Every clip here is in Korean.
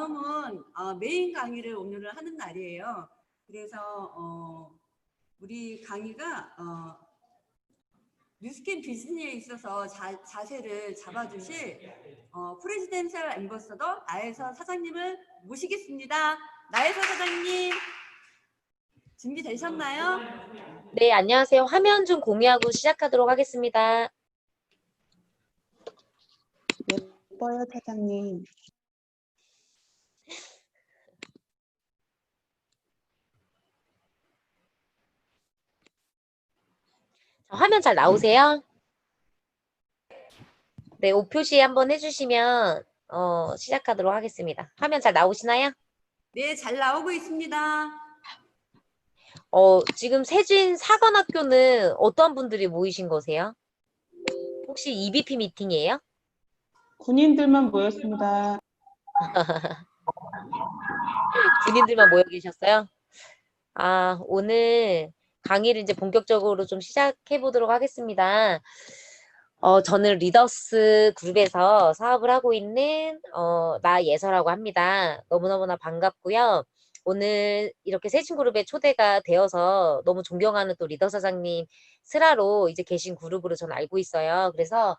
수험은 메인 강의를 오늘은 하는 날이에요. 그래서 우리 강의가 뉴스킨 비즈니스에 있어서 자세를 잡아주실 프레지덴셜 앰버서더 나혜서 사장님을 모시겠습니다. 나혜서 사장님 준비되셨나요? 네, 안녕하세요. 화면 좀 공유하고 시작하도록 하겠습니다. 예뻐요, 사장님. 화면 잘 나오세요? 네, 오표시 한번 해주시면 시작하도록 하겠습니다. 화면 잘 나오시나요? 네, 잘 나오고 있습니다. 지금 세진 사관학교는 어떤 분들이 모이신 거세요? 혹시 EBP 미팅이에요? 군인들만 모였습니다. 군인들만 모여 계셨어요? 아, 오늘 강의를 이제 본격적으로 좀 시작해 보도록 하겠습니다. 저는 리더스 그룹에서 사업을 하고 있는 나예서라고 합니다. 너무너무나 반갑고요. 오늘 이렇게 세진그룹에 초대가 되어서 너무 존경하는 또 리더 사장님 슬하로 이제 계신 그룹으로 저는 알고 있어요. 그래서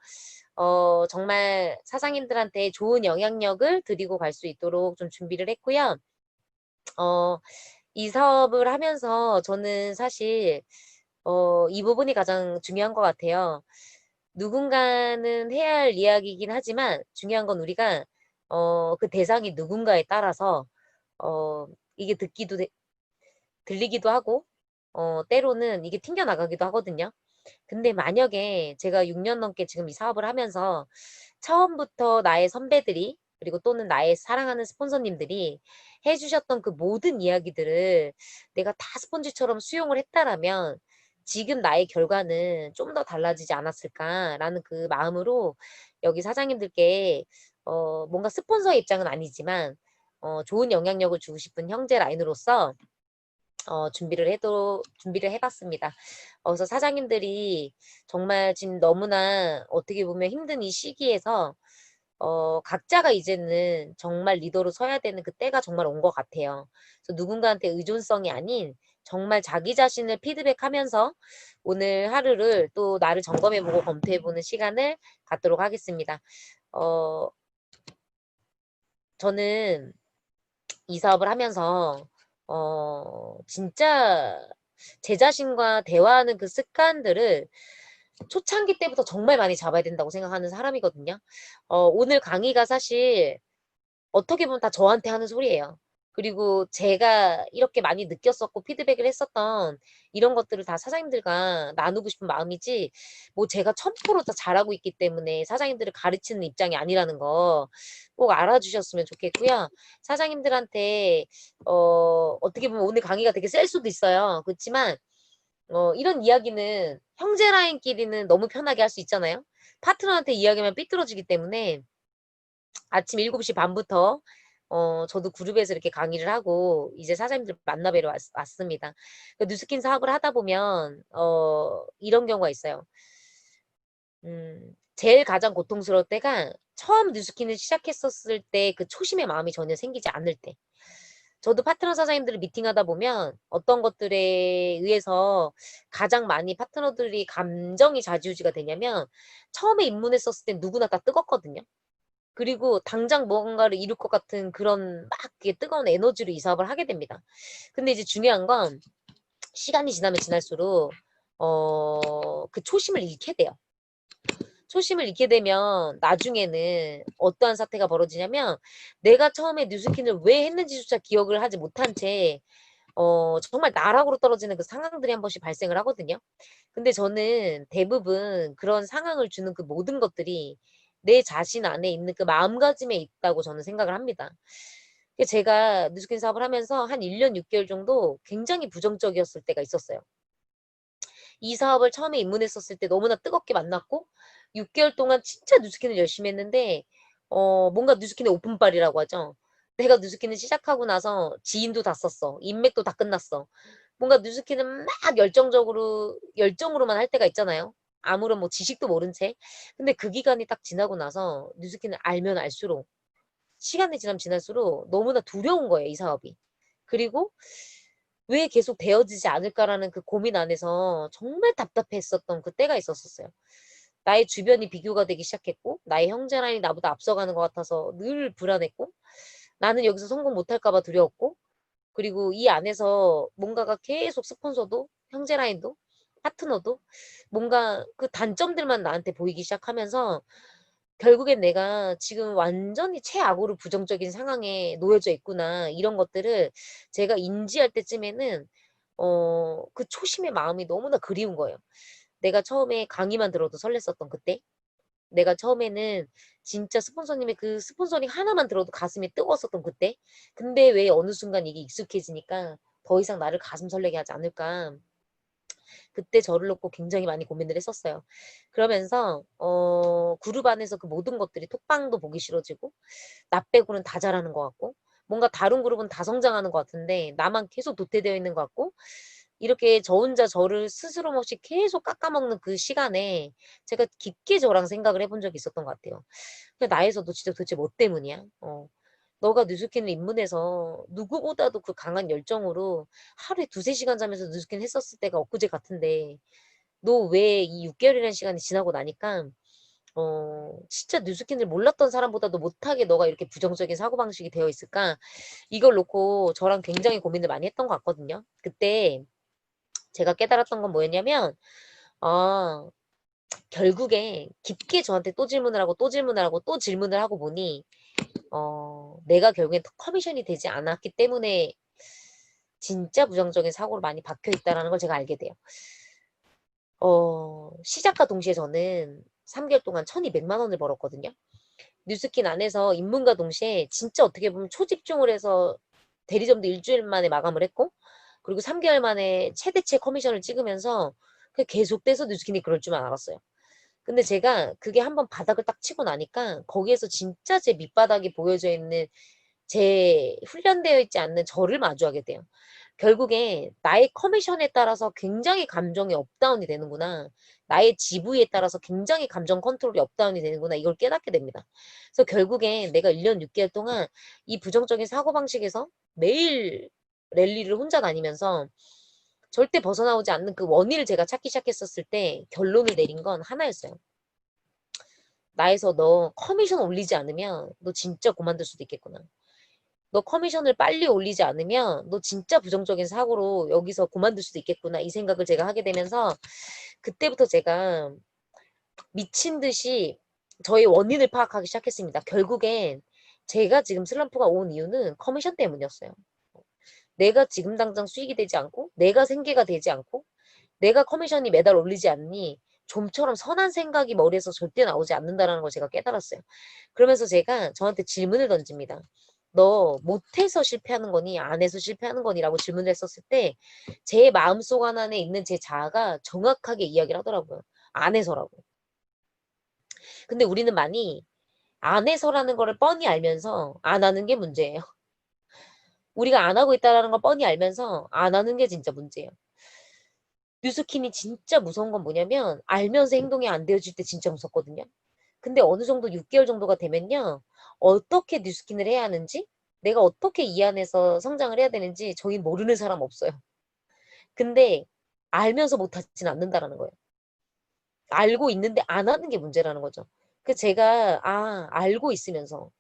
정말 사장님들한테 좋은 영향력을 드리고 갈 수 있도록 좀 준비를 했고요. 이 사업을 하면서 저는 사실 이 부분이 가장 중요한 것 같아요. 누군가는 해야 할 이야기이긴 하지만 중요한 건 우리가 그 대상이 누군가에 따라서 이게 들리기도 하고 때로는 이게 튕겨나가기도 하거든요. 근데 만약에 제가 6년 넘게 지금 이 사업을 하면서 처음부터 나의 선배들이 그리고 또는 나의 사랑하는 스폰서님들이 해주셨던 그 모든 이야기들을 내가 다 스펀지처럼 수용을 했다라면 지금 나의 결과는 좀 더 달라지지 않았을까라는 그 마음으로 여기 사장님들께 뭔가 스폰서의 입장은 아니지만 좋은 영향력을 주고 싶은 형제 라인으로서 준비를 해봤습니다. 그래서 사장님들이 정말 지금 너무나 어떻게 보면 힘든 이 시기에서 각자가 이제는 정말 리더로 서야 되는 그 때가 정말 온 것 같아요. 그래서 누군가한테 의존성이 아닌 정말 자기 자신을 피드백하면서 오늘 하루를 또 나를 점검해보고 검토해보는 시간을 갖도록 하겠습니다. 저는 이 사업을 하면서 진짜 제 자신과 대화하는 그 습관들을 초창기 때부터 정말 많이 잡아야 된다고 생각하는 사람이거든요. 오늘 강의가 사실 어떻게 보면 다 저한테 하는 소리예요. 그리고 제가 이렇게 많이 느꼈었고 피드백을 했었던 이런 것들을 다 사장님들과 나누고 싶은 마음이지 뭐 제가 1000%다 잘하고 있기 때문에 사장님들을 가르치는 입장이 아니라는 거 꼭 알아주셨으면 좋겠고요. 사장님들한테 어떻게 보면 오늘 강의가 되게 셀 수도 있어요. 그렇지만 이런 이야기는 형제 라인끼리는 너무 편하게 할 수 있잖아요. 파트너한테 이야기하면 삐뚤어지기 때문에 아침 7시 반부터 저도 그룹에서 이렇게 강의를 하고 이제 사장님들 만나뵈러 왔습니다. 그 뉴스킨 사업을 하다 보면 이런 경우가 있어요. 제일 가장 고통스러울 때가 처음 뉴스킨을 시작했었을 때 그 초심의 마음이 전혀 생기지 않을 때. 저도 파트너 사장님들을 미팅하다 보면 어떤 것들에 의해서 가장 많이 파트너들이 감정이 좌지우지가 되냐면 처음에 입문했었을 땐 누구나 다 뜨겁거든요. 그리고 당장 뭔가를 이룰 것 같은 그런 막 뜨거운 에너지로 이 사업을 하게 됩니다. 근데 이제 중요한 건 시간이 지나면 지날수록 그 초심을 잃게 돼요. 초심을 잃게 되면 나중에는 어떠한 사태가 벌어지냐면 내가 처음에 뉴스킨을 왜 했는지조차 기억을 하지 못한 채 정말 나락으로 떨어지는 그 상황들이 한 번씩 발생을 하거든요. 근데 저는 대부분 그런 상황을 주는 그 모든 것들이 내 자신 안에 있는 그 마음가짐에 있다고 저는 생각을 합니다. 제가 뉴스킨 사업을 하면서 한 1년 6개월 정도 굉장히 부정적이었을 때가 있었어요. 이 사업을 처음에 입문했었을 때 너무나 뜨겁게 만났고 6개월 동안 진짜 뉴스킨을 열심히 했는데 뭔가 뉴스킨의 오픈빨이라고 하죠. 내가 뉴스킨을 시작하고 나서 지인도 다 썼어. 인맥도 다 끝났어. 뭔가 뉴스킨은 막 열정으로만 할 때가 있잖아요. 아무런 뭐 지식도 모른 채. 근데 그 기간이 딱 지나고 나서 뉴스킨을 알면 알수록 시간이 지날수록 너무나 두려운 거예요, 이 사업이. 그리고 왜 계속 되어지지 않을까라는 그 고민 안에서 정말 답답했었던 그 때가 있었어요. 나의 주변이 비교가 되기 시작했고, 나의 형제라인이 나보다 앞서가는 것 같아서 늘 불안했고, 나는 여기서 성공 못할까 봐 두려웠고, 그리고 이 안에서 뭔가가 계속 스폰서도, 형제라인도, 파트너도 뭔가 그 단점들만 나한테 보이기 시작하면서 결국엔 내가 지금 완전히 최악으로 부정적인 상황에 놓여져 있구나. 이런 것들을 제가 인지할 때쯤에는 그 초심의 마음이 너무나 그리운 거예요. 내가 처음에 강의만 들어도 설렜었던 그때. 내가 처음에는 진짜 스폰서님의 그 스폰서링 하나만 들어도 가슴이 뜨거웠었던 그때. 근데 왜 어느 순간 이게 익숙해지니까 더 이상 나를 가슴 설레게 하지 않을까. 그때 저를 놓고 굉장히 많이 고민을 했었어요. 그러면서 그룹 안에서 그 모든 것들이 톡방도 보기 싫어지고 나 빼고는 다 잘하는 것 같고 뭔가 다른 그룹은 다 성장하는 것 같은데 나만 계속 도태되어 있는 것 같고 이렇게 저 혼자 저를 스스럼 없이 계속 깎아먹는 그 시간에 제가 깊게 저랑 생각을 해본 적이 있었던 것 같아요. 나에서 너 진짜 도대체 뭐 때문이야? 너가 뉴스킨을 입문해서 누구보다도 그 강한 열정으로 하루에 두세 시간 자면서 뉴스킨 했었을 때가 엊그제 같은데 너 왜 이 6개월이라는 시간이 지나고 나니까 진짜 뉴스킨을 몰랐던 사람보다도 못하게 너가 이렇게 부정적인 사고방식이 되어 있을까? 이걸 놓고 저랑 굉장히 고민을 많이 했던 것 같거든요. 그때 제가 깨달았던 건 뭐였냐면 아 결국에 깊게 저한테 또 질문을 하고 또 질문을 하고 또 질문을 하고 보니 내가 결국엔 커미션이 되지 않았기 때문에 진짜 부정적인 사고로 많이 박혀 있다라는 걸 제가 알게 돼요. 시작과 동시에 저는 3개월 동안 1,200만 원을 벌었거든요. 뉴스킨 안에서 입문과 동시에 진짜 어떻게 보면 초집중을 해서 대리점도 일주일 만에 마감을 했고 그리고 3개월 만에 최대치 커미션을 찍으면서 그게 계속돼서 뉴스킨이 그럴 줄만 알았어요. 근데 제가 그게 한번 바닥을 딱 치고 나니까 거기에서 진짜 제 밑바닥이 보여져 있는 제 훈련되어 있지 않는 저를 마주하게 돼요. 결국에 나의 커미션에 따라서 굉장히 감정이 업다운이 되는구나. 나의 지부에 따라서 굉장히 감정 컨트롤이 업다운이 되는구나. 이걸 깨닫게 됩니다. 그래서 결국에 내가 1년 6개월 동안 이 부정적인 사고방식에서 매일 랠리를 혼자 다니면서 절대 벗어나오지 않는 그 원인을 제가 찾기 시작했었을 때 결론을 내린 건 하나였어요. 나에서 너 커미션 올리지 않으면 너 진짜 그만둘 수도 있겠구나. 너 커미션을 빨리 올리지 않으면 너 진짜 부정적인 사고로 여기서 그만둘 수도 있겠구나. 이 생각을 제가 하게 되면서 그때부터 제가 미친 듯이 저의 원인을 파악하기 시작했습니다. 결국엔 제가 지금 슬럼프가 온 이유는 커미션 때문이었어요. 내가 지금 당장 수익이 되지 않고 내가 생계가 되지 않고 내가 커미션이 매달 올리지 않니 좀처럼 선한 생각이 머리에서 절대 나오지 않는다는 걸 제가 깨달았어요. 그러면서 제가 저한테 질문을 던집니다. 너 못해서 실패하는 거니 안 해서 실패하는 거니라고 질문을 했었을 때 제 마음속 안에 있는 제 자아가 정확하게 이야기를 하더라고요. 안 해서라고. 근데 우리는 많이 안 해서라는 거를 뻔히 알면서 안 하는 게 문제예요. 우리가 안 하고 있다는 걸 뻔히 알면서 안 하는 게 진짜 문제예요. 뉴스킨이 진짜 무서운 건 뭐냐면 알면서 행동이 안 되어질 때 진짜 무섭거든요. 근데 어느 정도 6개월 정도가 되면요. 어떻게 뉴스킨을 해야 하는지 내가 어떻게 이 안에서 성장을 해야 되는지 저희 모르는 사람 없어요. 근데 알면서 못하진 않는다라는 거예요. 알고 있는데 안 하는 게 문제라는 거죠. 그 제가 알고 있으면서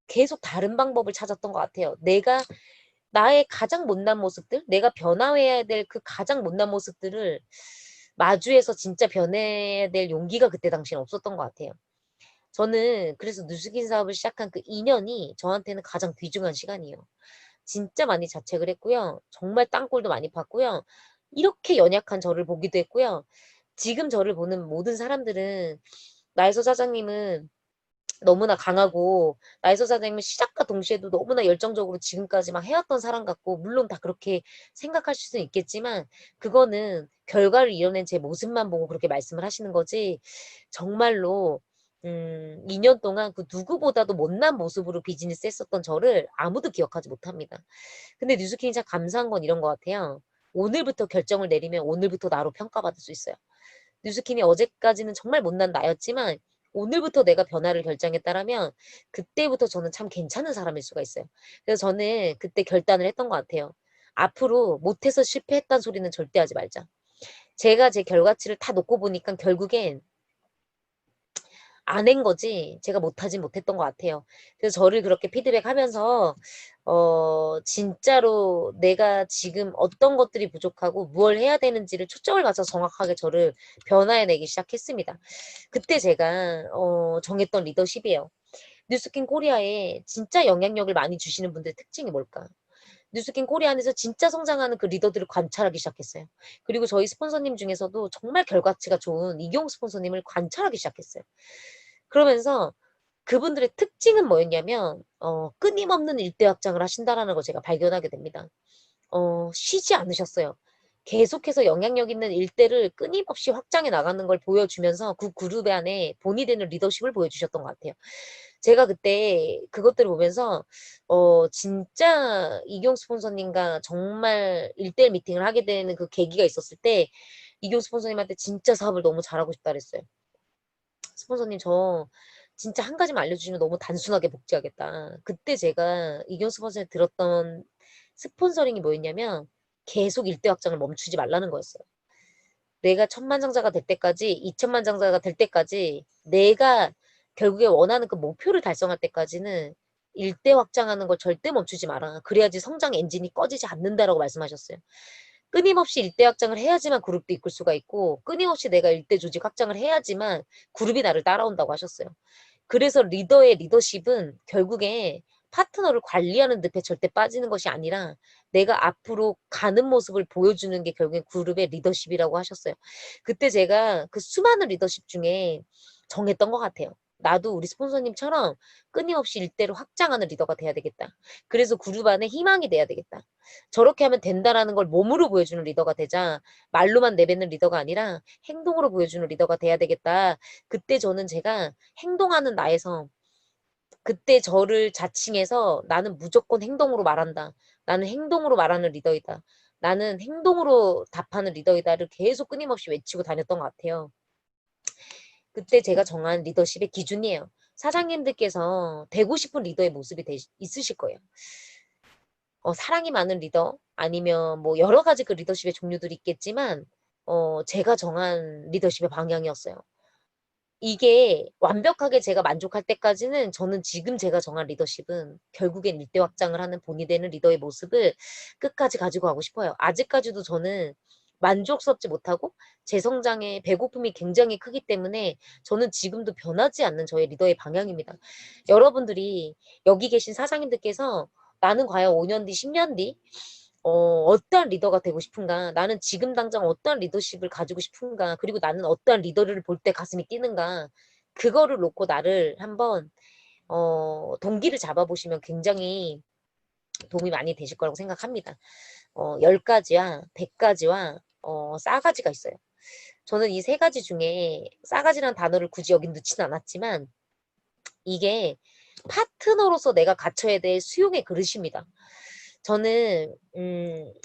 계속 다른 방법을 찾았던 것 같아요. 내가 나의 가장 못난 모습들, 내가 변화해야 될 그 가장 못난 모습들을 마주해서 진짜 변해야 될 용기가 그때 당시엔 없었던 것 같아요. 저는 그래서 뉴스킨 사업을 시작한 그 2년이 저한테는 가장 귀중한 시간이에요. 진짜 많이 자책을 했고요. 정말 땅굴도 많이 팠고요. 이렇게 연약한 저를 보기도 했고요. 지금 저를 보는 모든 사람들은 나혜서 사장님은 너무나 강하고 나혜서 사장님은 시작과 동시에도 너무나 열정적으로 지금까지 막 해왔던 사람 같고 물론 다 그렇게 생각하실 수는 있겠지만 그거는 결과를 이뤄낸 제 모습만 보고 그렇게 말씀을 하시는 거지 정말로 2년 동안 그 누구보다도 못난 모습으로 비즈니스 했었던 저를 아무도 기억하지 못합니다. 근데 뉴스킨이 참 감사한 건 이런 것 같아요. 오늘부터 결정을 내리면 오늘부터 나로 평가받을 수 있어요. 뉴스킨이 어제까지는 정말 못난 나였지만 오늘부터 내가 변화를 결정했다라면 그때부터 저는 참 괜찮은 사람일 수가 있어요. 그래서 저는 그때 결단을 했던 것 같아요. 앞으로 못해서 실패했다는 소리는 절대 하지 말자. 제가 제 결과치를 다 놓고 보니까 결국엔 안 한 거지 제가 못하진 못했던 것 같아요. 그래서 저를 그렇게 피드백하면서 진짜로 내가 지금 어떤 것들이 부족하고 무엇을 해야 되는지를 초점을 맞춰서 정확하게 저를 변화해내기 시작했습니다. 그때 제가 정했던 리더십이에요. 뉴스킨 코리아에 진짜 영향력을 많이 주시는 분들의 특징이 뭘까? 뉴스킨 코리아 안에서 진짜 성장하는 그 리더들을 관찰하기 시작했어요. 그리고 저희 스폰서님 중에서도 정말 결과치가 좋은 이경 스폰서님을 관찰하기 시작했어요. 그러면서 그분들의 특징은 뭐였냐면 끊임없는 일대 확장을 하신다라는 걸 제가 발견하게 됩니다. 쉬지 않으셨어요. 계속해서 영향력 있는 일대를 끊임없이 확장해 나가는 걸 보여주면서 그 그룹 안에 본이 되는 리더십을 보여주셨던 것 같아요. 제가 그때 그것들을 보면서 진짜 이경 스폰서님과 정말 1대1 미팅을 하게 되는 그 계기가 있었을 때 이경 스폰서님한테 진짜 사업을 너무 잘하고 싶다 그랬어요. 스폰서님 저 진짜 한 가지만 알려주시면 너무 단순하게 복지하겠다. 그때 제가 이경 스폰서에 들었던 스폰서링이 뭐였냐면 계속 일대 확장을 멈추지 말라는 거였어요. 내가 천만장자가 될 때까지 2천만장자가 될 때까지 내가 결국에 원하는 그 목표를 달성할 때까지는 일대 확장하는 걸 절대 멈추지 마라. 그래야지 성장 엔진이 꺼지지 않는다라고 말씀하셨어요. 끊임없이 일대 확장을 해야지만 그룹도 이끌 수가 있고 끊임없이 내가 일대 조직 확장을 해야지만 그룹이 나를 따라온다고 하셨어요. 그래서 리더의 리더십은 결국에 파트너를 관리하는 늪에 절대 빠지는 것이 아니라 내가 앞으로 가는 모습을 보여주는 게 결국엔 그룹의 리더십이라고 하셨어요. 그때 제가 그 수많은 리더십 중에 정했던 것 같아요. 나도 우리 스폰서님처럼 끊임없이 일대로 확장하는 리더가 돼야 되겠다. 그래서 그룹 안에 희망이 돼야 되겠다. 저렇게 하면 된다라는 걸 몸으로 보여주는 리더가 되자 말로만 내뱉는 리더가 아니라 행동으로 보여주는 리더가 돼야 되겠다. 그때 저는 제가 행동하는 나에서 그때 저를 자칭해서 나는 무조건 행동으로 말한다. 나는 행동으로 말하는 리더이다. 나는 행동으로 답하는 리더이다를 계속 끊임없이 외치고 다녔던 것 같아요. 그때 제가 정한 리더십의 기준이에요. 사장님들께서 되고 싶은 리더의 모습이 있으실 거예요. 사랑이 많은 리더 아니면 뭐 여러 가지 그 리더십의 종류들이 있겠지만 제가 정한 리더십의 방향이었어요. 이게 완벽하게 제가 만족할 때까지는 저는 지금 제가 정한 리더십은 결국엔 일대 확장을 하는 본이 되는 리더의 모습을 끝까지 가지고 가고 싶어요. 아직까지도 저는 만족스럽지 못하고 제 성장에 배고픔이 굉장히 크기 때문에 저는 지금도 변하지 않는 저의 리더의 방향입니다. 여러분들이 여기 계신 사장님들께서 나는 과연 5년 뒤, 10년 뒤 어떠한 리더가 되고 싶은가? 나는 지금 당장 어떠한 리더십을 가지고 싶은가? 그리고 나는 어떠한 리더를 볼 때 가슴이 뛰는가? 그거를 놓고 나를 한번 동기를 잡아보시면 굉장히 도움이 많이 되실 거라고 생각합니다. 10가지와 100가지와 싸가지가 있어요. 저는 이 3가지 중에 싸가지라는 단어를 굳이 여기 넣지는 않았지만 이게 파트너로서 내가 갖춰야 될 수용의 그릇입니다. 저는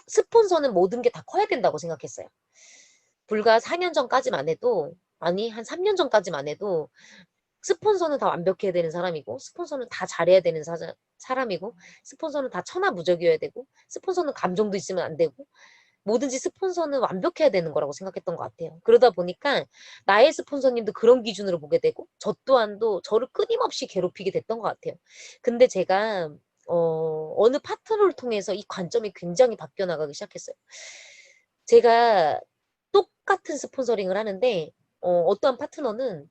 스폰서는 모든 게 다 커야 된다고 생각했어요. 불과 4년 전까지만 해도 아니 한 3년 전까지만 해도 스폰서는 다 완벽해야 되는 사람이고 스폰서는 다 잘해야 되는 사람이고 스폰서는 다 천하무적이어야 되고 스폰서는 감정도 있으면 안 되고 뭐든지 스폰서는 완벽해야 되는 거라고 생각했던 것 같아요. 그러다 보니까 나의 스폰서님도 그런 기준으로 보게 되고 저 또한도 저를 끊임없이 괴롭히게 됐던 것 같아요. 근데 제가 어느 파트너를 통해서 이 관점이 굉장히 바뀌어 나가기 시작했어요. 제가 똑같은 스폰서링을 하는데 어떠한 파트너는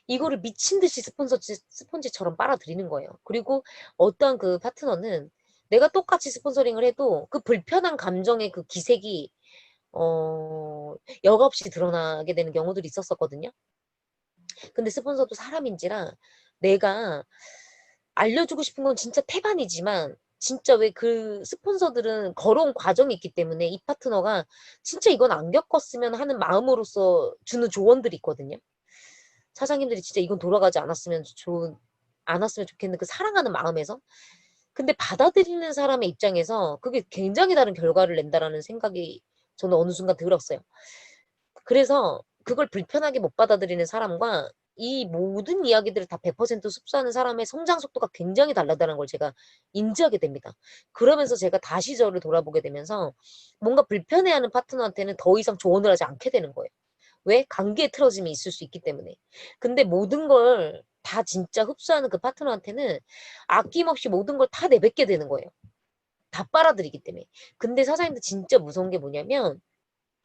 이거를 미친 듯이 스폰지처럼 빨아들이는 거예요. 그리고 어떠한 그 파트너는 내가 똑같이 스폰서링을 해도 그 불편한 감정의 그 기색이 여과 없이 드러나게 되는 경우들이 있었거든요. 근데 스폰서도 사람인지라 내가 알려주고 싶은 건 진짜 태반이지만 진짜 왜 그 스폰서들은 걸어온 과정이 있기 때문에 이 파트너가 진짜 이건 안 겪었으면 하는 마음으로서 주는 조언들이 있거든요. 사장님들이 진짜 이건 돌아가지 않았으면 좋겠는 그 사랑하는 마음에서. 근데 받아들이는 사람의 입장에서 그게 굉장히 다른 결과를 낸다라는 생각이 저는 어느 순간 들었어요. 그래서 그걸 불편하게 못 받아들이는 사람과 이 모든 이야기들을 다 100% 흡수하는 사람의 성장 속도가 굉장히 다르다는 걸 제가 인지하게 됩니다. 그러면서 제가 다시 저를 돌아보게 되면서 뭔가 불편해하는 파트너한테는 더 이상 조언을 하지 않게 되는 거예요. 왜? 관계의 틀어짐이 있을 수 있기 때문에. 근데 모든 걸 다 진짜 흡수하는 그 파트너한테는 아낌없이 모든 걸 다 내뱉게 되는 거예요. 다 빨아들이기 때문에. 근데 사장님들 진짜 무서운 게 뭐냐면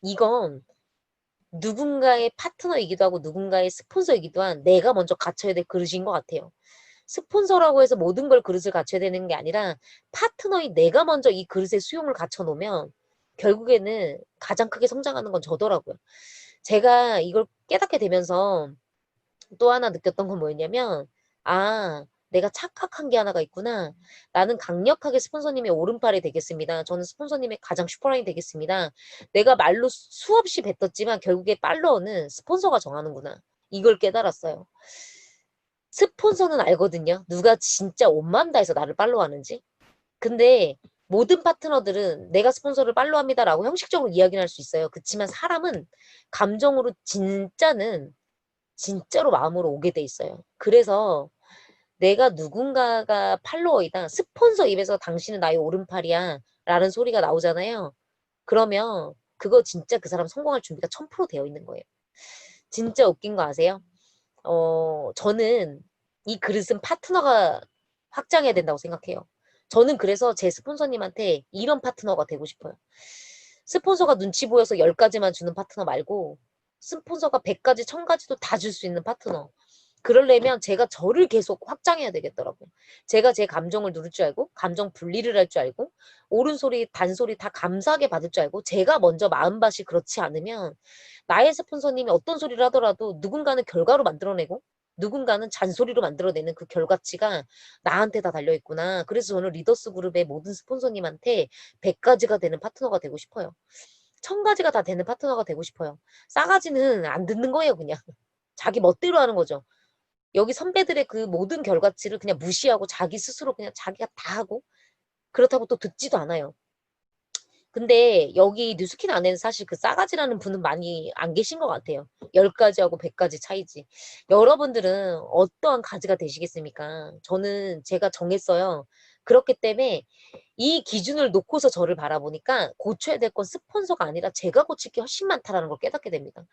이건 누군가의 파트너이기도 하고 누군가의 스폰서이기도 한 내가 먼저 갖춰야 될 그릇인 것 같아요. 스폰서라고 해서 모든 걸 그릇을 갖춰야 되는 게 아니라 파트너인 내가 먼저 이 그릇의 수용을 갖춰 놓으면 결국에는 가장 크게 성장하는 건 저더라고요. 제가 이걸 깨닫게 되면서 또 하나 느꼈던 건 뭐였냐면, 아, 내가 착각한 게 하나가 있구나. 나는 강력하게 스폰서님의 오른팔이 되겠습니다. 저는 스폰서님의 가장 슈퍼라인이 되겠습니다. 내가 말로 수없이 뱉었지만 결국에 팔로워는 스폰서가 정하는구나. 이걸 깨달았어요. 스폰서는 알거든요. 누가 진짜 온 마음 다해서 나를 팔로우하는지. 근데 모든 파트너들은 내가 스폰서를 팔로우합니다라고 형식적으로 이야기를 할 수 있어요. 그렇지만 사람은 감정으로 진짜로 마음으로 오게 돼 있어요. 그래서 내가 누군가가 팔로워이다. 스폰서 입에서 당신은 나의 오른팔이야. 라는 소리가 나오잖아요. 그러면 그거 진짜 그 사람 성공할 준비가 1000% 되어 있는 거예요. 진짜 웃긴 거 아세요? 저는 이 그릇은 파트너가 확장해야 된다고 생각해요. 저는 그래서 제 스폰서님한테 이런 파트너가 되고 싶어요. 스폰서가 눈치 보여서 10가지만 주는 파트너 말고 스폰서가 100가지, 1000가지도 다 줄 수 있는 파트너. 그러려면 제가 저를 계속 확장해야 되겠더라고요. 제가 제 감정을 누를 줄 알고 감정 분리를 할 줄 알고 옳은 소리, 단소리 다 감사하게 받을 줄 알고 제가 먼저 마음밭이 그렇지 않으면 나의 스폰서님이 어떤 소리를 하더라도 누군가는 결과로 만들어내고 누군가는 잔소리로 만들어내는 그 결과치가 나한테 다 달려있구나. 그래서 저는 리더스 그룹의 모든 스폰서님한테 100가지가 되는 파트너가 되고 싶어요. 1000가지가 다 되는 파트너가 되고 싶어요. 싸가지는 안 듣는 거예요, 그냥. 자기 멋대로 하는 거죠. 여기 선배들의 그 모든 결과치를 그냥 무시하고 자기 스스로 그냥 자기가 다 하고 그렇다고 또 듣지도 않아요. 근데 여기 뉴스킨 안에는 사실 그 싸가지라는 분은 많이 안 계신 것 같아요. 10가지하고 100가지 차이지. 여러분들은 어떠한 가지가 되시겠습니까? 저는 제가 정했어요. 그렇기 때문에 이 기준을 놓고서 저를 바라보니까 고쳐야 될 건 스폰서가 아니라 제가 고칠 게 훨씬 많다라는 걸 깨닫게 됩니다.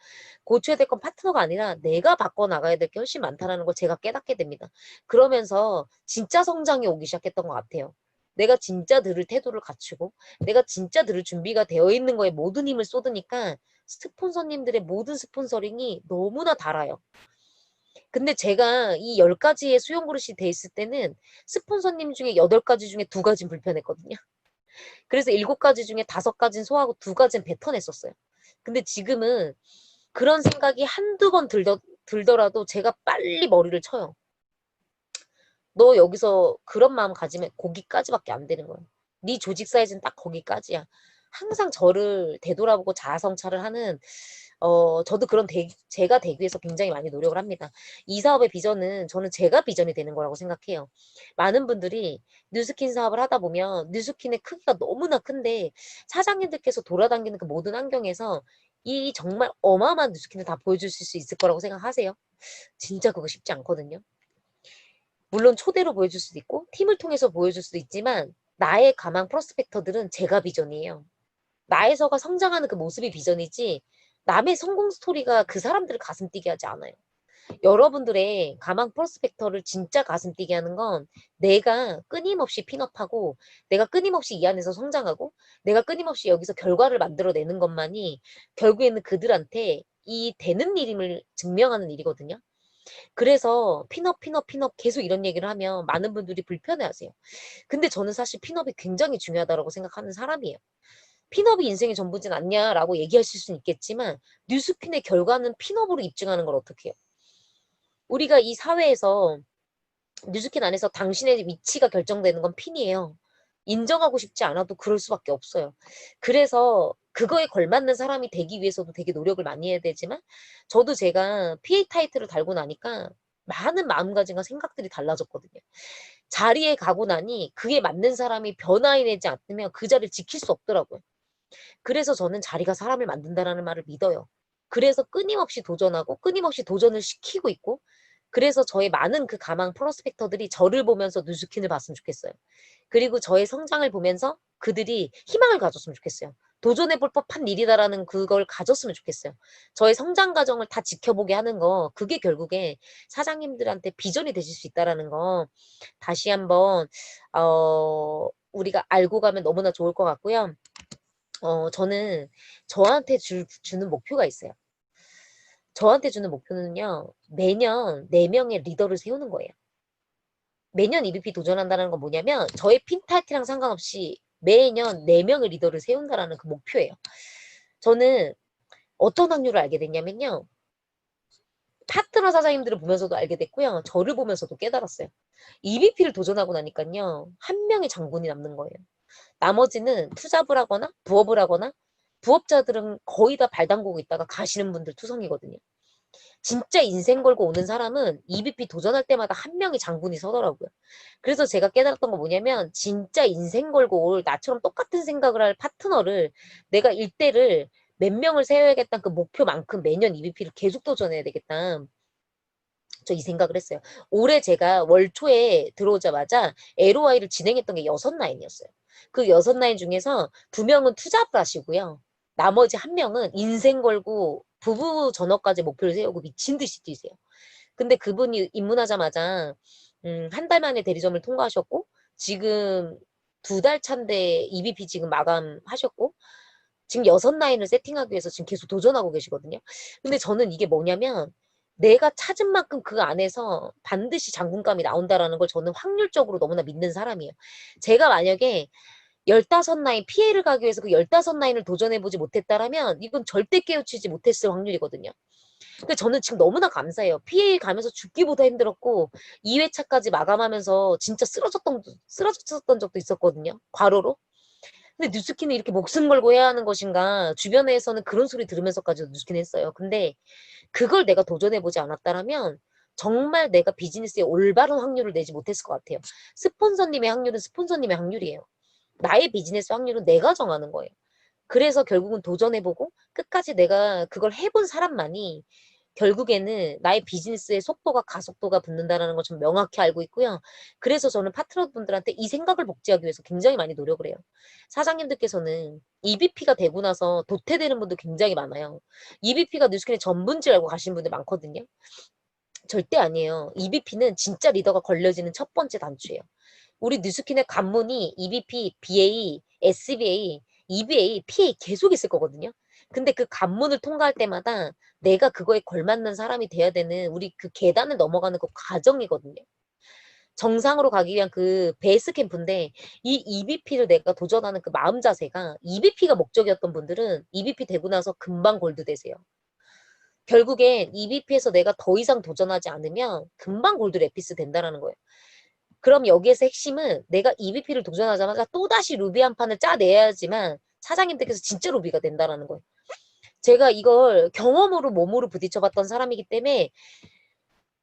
고쳐야 될 건 파트너가 아니라 내가 바꿔나가야 될 게 훨씬 많다라는 걸 제가 깨닫게 됩니다. 그러면서 진짜 성장이 오기 시작했던 것 같아요. 내가 진짜 들을 태도를 갖추고 내가 진짜 들을 준비가 되어 있는 거에 모든 힘을 쏟으니까 스폰서님들의 모든 스폰서링이 너무나 달아요. 근데 제가 이 10가지의 수용 그릇이 돼 있을 때는 스폰서님 중에 8가지 중에 2가지는 불편했거든요. 그래서 7가지 중에 5가지는 소화하고 2가지는 뱉어냈었어요. 근데 지금은 그런 생각이 한두 번 들더라도 제가 빨리 머리를 쳐요. 너 여기서 그런 마음 가지면 거기까지밖에 안 되는 거예요. 네 조직 사이즈는 딱 거기까지야. 항상 저를 되돌아보고 자아성찰을 하는 저도 제가 되기 위해서 굉장히 많이 노력을 합니다. 이 사업의 비전은 저는 제가 비전이 되는 거라고 생각해요. 많은 분들이 뉴스킨 사업을 하다 보면 뉴스킨의 크기가 너무나 큰데 사장님들께서 돌아다니는 그 모든 환경에서 이 정말 어마어마한 뉴스킨을 다 보여주실 수 있을 거라고 생각하세요? 진짜 그거 쉽지 않거든요. 물론 초대로 보여줄 수도 있고 팀을 통해서 보여줄 수도 있지만 나의 가망 프로스펙터들은 제가 비전이에요. 나에서가 성장하는 그 모습이 비전이지 남의 성공 스토리가 그 사람들을 가슴 뛰게 하지 않아요. 여러분들의 가망 프로스펙터를 진짜 가슴 뛰게 하는 건 내가 끊임없이 핀업하고 내가 끊임없이 이 안에서 성장하고 내가 끊임없이 여기서 결과를 만들어내는 것만이 결국에는 그들한테 이 되는 일임을 증명하는 일이거든요. 그래서 핀업 계속 이런 얘기를 하면 많은 분들이 불편해하세요. 근데 저는 사실 핀업이 굉장히 중요하다고 생각하는 사람이에요. 핀업이 인생의 전부진 않냐라고 얘기하실 수는 있겠지만 뉴스핀의 결과는 핀업으로 입증하는 걸 어떻게 해요? 우리가 이 사회에서 뉴스킨 안에서 당신의 위치가 결정되는 건 핀이에요. 인정하고 싶지 않아도 그럴 수밖에 없어요. 그래서 그거에 걸맞는 사람이 되기 위해서도 되게 노력을 많이 해야 되지만 저도 제가 PA 타이틀을 달고 나니까 많은 마음가짐과 생각들이 달라졌거든요. 자리에 가고 나니 그에 맞는 사람이 변화해내지 않으면 그 자리를 지킬 수 없더라고요. 그래서 저는 자리가 사람을 만든다라는 말을 믿어요. 그래서 끊임없이 도전하고 끊임없이 도전을 시키고 있고 그래서 저의 많은 그 가망 프로스펙터들이 저를 보면서 누스킨을 봤으면 좋겠어요. 그리고 저의 성장을 보면서 그들이 희망을 가졌으면 좋겠어요. 도전해볼 법한 일이다라는 그걸 가졌으면 좋겠어요. 저의 성장 과정을 다 지켜보게 하는 거 그게 결국에 사장님들한테 비전이 되실 수 있다라는 거 다시 한번 우리가 알고 가면 너무나 좋을 것 같고요. 저는 저한테 주는 목표가 있어요. 저한테 주는 목표는요. 매년 4명의 리더를 세우는 거예요. 매년 EVP 도전한다는 건 뭐냐면 저의 핀 타이틀이랑 상관없이 매년 4명의 리더를 세운다라는 그 목표예요. 저는 어떤 확률을 알게 됐냐면요. 파트너 사장님들을 보면서도 알게 됐고요. 저를 보면서도 깨달았어요. EVP를 도전하고 나니까요. 한 명의 장군이 남는 거예요. 나머지는 투잡을 하거나 부업을 하거나 부업자들은 거의 다 발 담그고 있다가 가시는 분들 투성이거든요. 진짜 인생 걸고 오는 사람은 EVP 도전할 때마다 한 명의 장군이 서더라고요. 그래서 제가 깨달았던 건 뭐냐면 진짜 인생 걸고 올 나처럼 똑같은 생각을 할 파트너를 내가 일대를 몇 명을 세워야겠다는 그 목표만큼 매년 EVP를 계속 도전해야 되겠다. 저 이 생각을 했어요. 올해 제가 월 초에 들어오자마자 LOI를 진행했던 게 6라인이었어요. 그 6라인 중에서 2명은 투잡을 하시고요. 나머지 1명은 인생 걸고 부부 전업까지 목표를 세우고 미친 듯이 뛰세요. 근데 그분이 입문하자마자 한 달 만에 대리점을 통과하셨고 지금 2달 차인데 EVP 지금 마감하셨고 지금 6라인을 세팅하기 위해서 지금 계속 도전하고 계시거든요. 근데 저는 이게 뭐냐면 내가 찾은 만큼 그 안에서 반드시 장군감이 나온다라는 걸 저는 확률적으로 너무나 믿는 사람이에요. 제가 만약에 15라인 피해를 가기 위해서 그 15라인을 도전해보지 못했다라면 이건 절대 깨우치지 못했을 확률이거든요. 근데 저는 지금 너무나 감사해요. PA 가면서 죽기보다 힘들었고 2회차까지 마감하면서 진짜 쓰러졌던 적도 있었거든요. 과로로. 근데 뉴스킨은 이렇게 목숨 걸고 해야 하는 것인가 주변에서는 그런 소리 들으면서까지도 뉴스킨 했어요. 근데 그걸 내가 도전해보지 않았다라면 정말 내가 비즈니스에 올바른 확률을 내지 못했을 것 같아요. 스폰서님의 확률은 스폰서님의 확률이에요. 나의 비즈니스 확률은 내가 정하는 거예요. 그래서 결국은 도전해보고 끝까지 내가 그걸 해본 사람만이 결국에는 나의 비즈니스의 속도가 가속도가 붙는다는 걸 좀 명확히 알고 있고요. 그래서 저는 파트너분들한테 이 생각을 복제하기 위해서 굉장히 많이 노력을 해요. 사장님들께서는 EVP가 되고 나서 도태되는 분들 굉장히 많아요. EVP가 뉴스킨의 전부인 줄 알고 가시는 분들 많거든요. 절대 아니에요. EVP는 진짜 리더가 걸려지는 첫 번째 단추예요. 우리 뉴스킨의 관문이 EVP, BA, SBA, EBA, PA 계속 있을 거거든요. 근데 그 관문을 통과할 때마다 내가 그거에 걸맞는 사람이 돼야 되는 우리 그 계단을 넘어가는 그 과정이거든요. 정상으로 가기 위한 그 베이스 캠프인데 이 EVP를 내가 도전하는 그 마음 자세가 EVP가 목적이었던 분들은 EVP 되고 나서 금방 골드 되세요. 결국엔 EVP에서 내가 더 이상 도전하지 않으면 금방 골드 레피스 된다는 거예요. 그럼 여기에서 핵심은 내가 EVP를 도전하자마자 또다시 루비 한 판을 짜내야지만 사장님들께서 진짜 루비가 된다는 거예요. 제가 이걸 경험으로 몸으로 부딪혀봤던 사람이기 때문에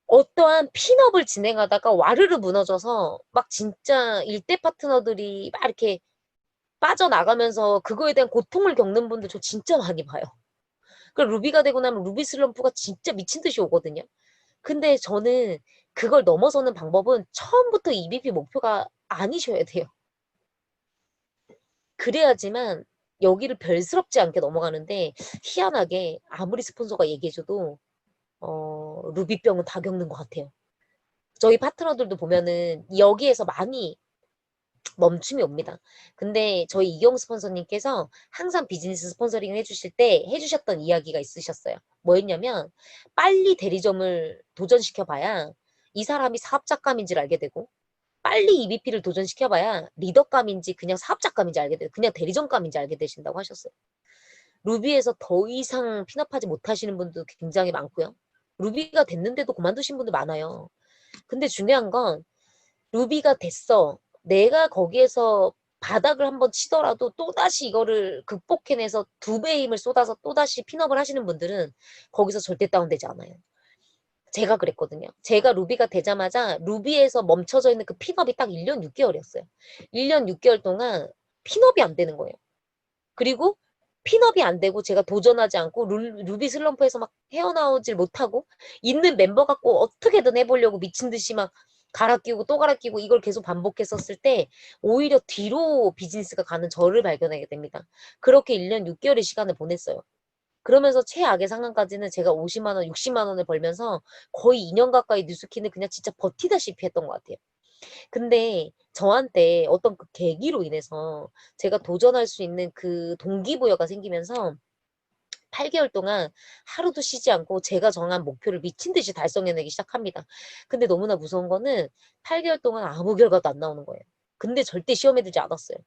어떠한 핀업을 진행하다가 와르르 무너져서 막 진짜 일대 파트너들이 막 이렇게 빠져나가면서 그거에 대한 고통을 겪는 분들 저 진짜 많이 봐요. 그 루비가 되고 나면 루비 슬럼프가 진짜 미친 듯이 오거든요. 근데 저는 그걸 넘어서는 방법은 처음부터 EVP 목표가 아니셔야 돼요. 그래야지만 여기를 별스럽지 않게 넘어가는데 희한하게 아무리 스폰서가 얘기해줘도 루비병은 다 겪는 것 같아요. 저희 파트너들도 보면은 여기에서 많이 멈춤이 옵니다. 근데 저희 이경 스폰서님께서 항상 비즈니스 스폰서링을 해주실 때 해주셨던 이야기가 있으셨어요. 뭐였냐면 빨리 대리점을 도전시켜봐야 이 사람이 사업자감인지를 알게 되고 빨리 EVP를 도전시켜봐야 리더감인지 그냥 사업자감인지 알게 되고 그냥 대리점감인지 알게 되신다고 하셨어요. 루비에서 더 이상 핀업하지 못하시는 분도 굉장히 많고요. 루비가 됐는데도 그만두신 분들 많아요. 근데 중요한 건 루비가 됐어. 내가 거기에서 바닥을 한번 치더라도 또다시 이거를 극복해내서 2배의 힘을 쏟아서 또다시 핀업을 하시는 분들은 거기서 절대 다운되지 않아요. 제가 그랬거든요. 제가 루비가 되자마자 루비에서 멈춰져 있는 그 핀업이 딱 1년 6개월이었어요. 1년 6개월 동안 핀업이 안 되는 거예요. 그리고 핀업이 안 되고 제가 도전하지 않고 루비 슬럼프에서 막 헤어나오질 못하고 있는 멤버 갖고 어떻게든 해보려고 미친 듯이 막 갈아 끼우고 또 갈아 끼우고 이걸 계속 반복했었을 때 오히려 뒤로 비즈니스가 가는 저를 발견하게 됩니다. 그렇게 1년 6개월의 시간을 보냈어요. 그러면서 최악의 상황까지는 제가 50만 원, 60만 원을 벌면서 거의 2년 가까이 뉴스킨을 그냥 진짜 버티다시피 했던 것 같아요. 근데 저한테 어떤 그 계기로 인해서 제가 도전할 수 있는 그 동기부여가 생기면서 8개월 동안 하루도 쉬지 않고 제가 정한 목표를 미친 듯이 달성해내기 시작합니다. 근데 너무나 무서운 거는 8개월 동안 아무 결과도 안 나오는 거예요. 근데 절대 시험에 들지 않았어요.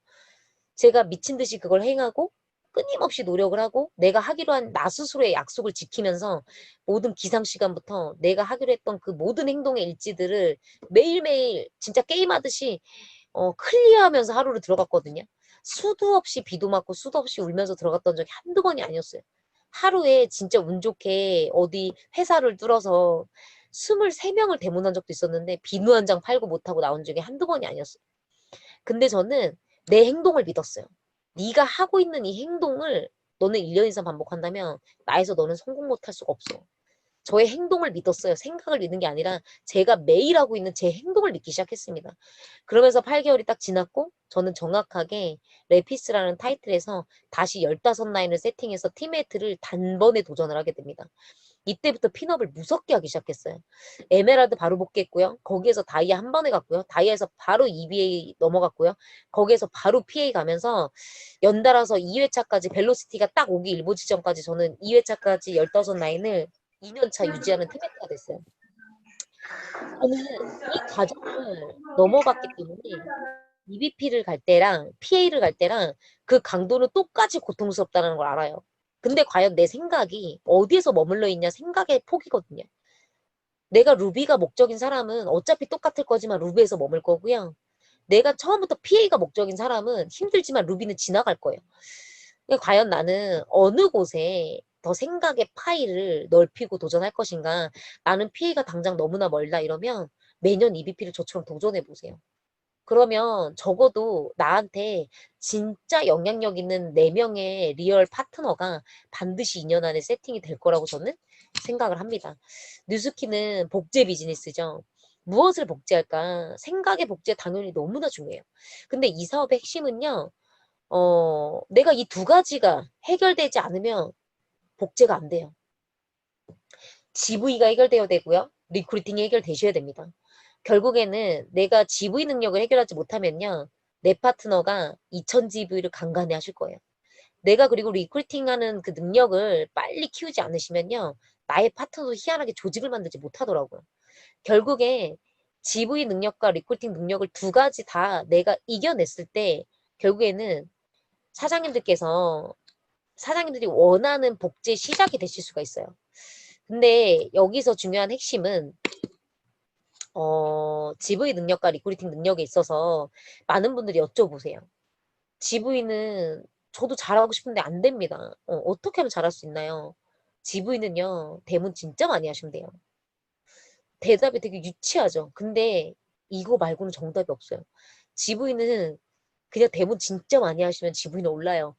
제가 미친 듯이 그걸 행하고 끊임없이 노력을 하고 내가 하기로 한 나 스스로의 약속을 지키면서 모든 기상 시간부터 내가 하기로 했던 그 모든 행동의 일지들을 매일매일 진짜 게임하듯이 클리어하면서 하루를 들어갔거든요. 수도 없이 비도 맞고 수도 없이 울면서 들어갔던 적이 한두 번이 아니었어요. 하루에 진짜 운 좋게 어디 회사를 뚫어서 23명을 대문한 적도 있었는데 비누 한 장 팔고 못하고 나온 적이 한두 번이 아니었어요. 근데 저는 내 행동을 믿었어요. 네가 하고 있는 이 행동을 너는 1년 이상 반복한다면 나에서 너는 성공 못할 수가 없어. 저의 행동을 믿었어요. 생각을 믿는 게 아니라 제가 매일 하고 있는 제 행동을 믿기 시작했습니다. 그러면서 8개월이 딱 지났고 저는 정확하게 레피스라는 타이틀에서 다시 15라인을 세팅해서 팀메이트를 단번에 도전을 하게 됩니다. 이때부터 핀업을 무섭게 하기 시작했어요. 에메랄드 바로 복귀했고요. 거기에서 다이아 한 번에 갔고요. 다이아에서 바로 EBA 넘어갔고요. 거기에서 바로 PA 가면서 연달아서 2회차까지 벨로시티가 딱 오기 일보 지점까지 저는 2회차까지 15라인을 2년차 유지하는 팀메이트가 됐어요. 저는 이 과정을 넘어갔기 때문에 EBP를 갈 때랑 PA를 갈 때랑 그 강도는 똑같이 고통스럽다는 걸 알아요. 근데 과연 내 생각이 어디에서 머물러 있냐 생각의 폭이거든요. 내가 루비가 목적인 사람은 어차피 똑같을 거지만 루비에서 머물 거고요. 내가 처음부터 PA가 목적인 사람은 힘들지만 루비는 지나갈 거예요. 그러니까 과연 나는 어느 곳에 더 생각의 파일을 넓히고 도전할 것인가. 나는 PA가 당장 너무나 멀다 이러면 매년 EBP를 저처럼 도전해 보세요. 그러면 적어도 나한테 진짜 영향력 있는 4명의 리얼 파트너가 반드시 2년 안에 세팅이 될 거라고 저는 생각을 합니다. 뉴스키는 복제 비즈니스죠. 무엇을 복제할까? 생각의 복제 당연히 너무나 중요해요. 근데 이 사업의 핵심은요, 내가 이 두 가지가 해결되지 않으면 복제가 안 돼요. GV가 해결되어야 되고요. 리크루팅이 해결되셔야 됩니다. 결국에는 내가 GV 능력을 해결하지 못하면요. 내 파트너가 2000GV를 간간히 하실 거예요. 내가 그리고 리크루팅하는 그 능력을 빨리 키우지 않으시면요. 나의 파트너도 희한하게 조직을 만들지 못하더라고요. 결국에 GV 능력과 리크루팅 능력을 두 가지 다 내가 이겨냈을 때 결국에는 사장님들께서 사장님들이 원하는 복제 시작이 되실 수가 있어요. 근데 여기서 중요한 핵심은 GV 능력과 리크루팅 능력에 있어서 많은 분들이 여쭤보세요. GV는 저도 잘하고 싶은데 안 됩니다. 어떻게 하면 잘할 수 있나요? GV는요, 대문 진짜 많이 하시면 돼요. 대답이 되게 유치하죠. 근데 이거 말고는 정답이 없어요. GV는 그냥 대문 진짜 많이 하시면 GV는 올라요.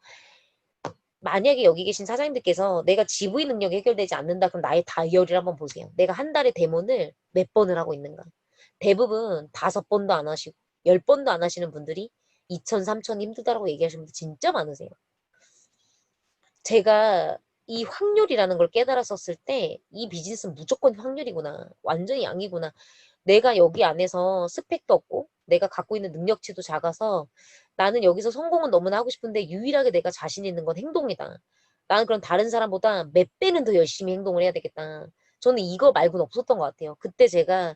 만약에 여기 계신 사장님들께서 내가 GV 능력이 해결되지 않는다 그럼 나의 다이어리를 한번 보세요. 내가 한 달에 데모를 몇 번을 하고 있는가. 대부분 5번도 안 하시고 10번도 안 하시는 분들이 2천, 3천 힘들다라고 얘기하시는 분들 진짜 많으세요. 제가 이 확률이라는 걸 깨달았었을 때 이 비즈니스는 무조건 확률이구나. 완전히 양이구나. 내가 여기 안에서 스펙도 없고 내가 갖고 있는 능력치도 작아서 나는 여기서 성공은 너무나 하고 싶은데 유일하게 내가 자신 있는 건 행동이다. 나는 그럼 다른 사람보다 몇 배는 더 열심히 행동을 해야 되겠다. 저는 이거 말고는 없었던 것 같아요. 그때 제가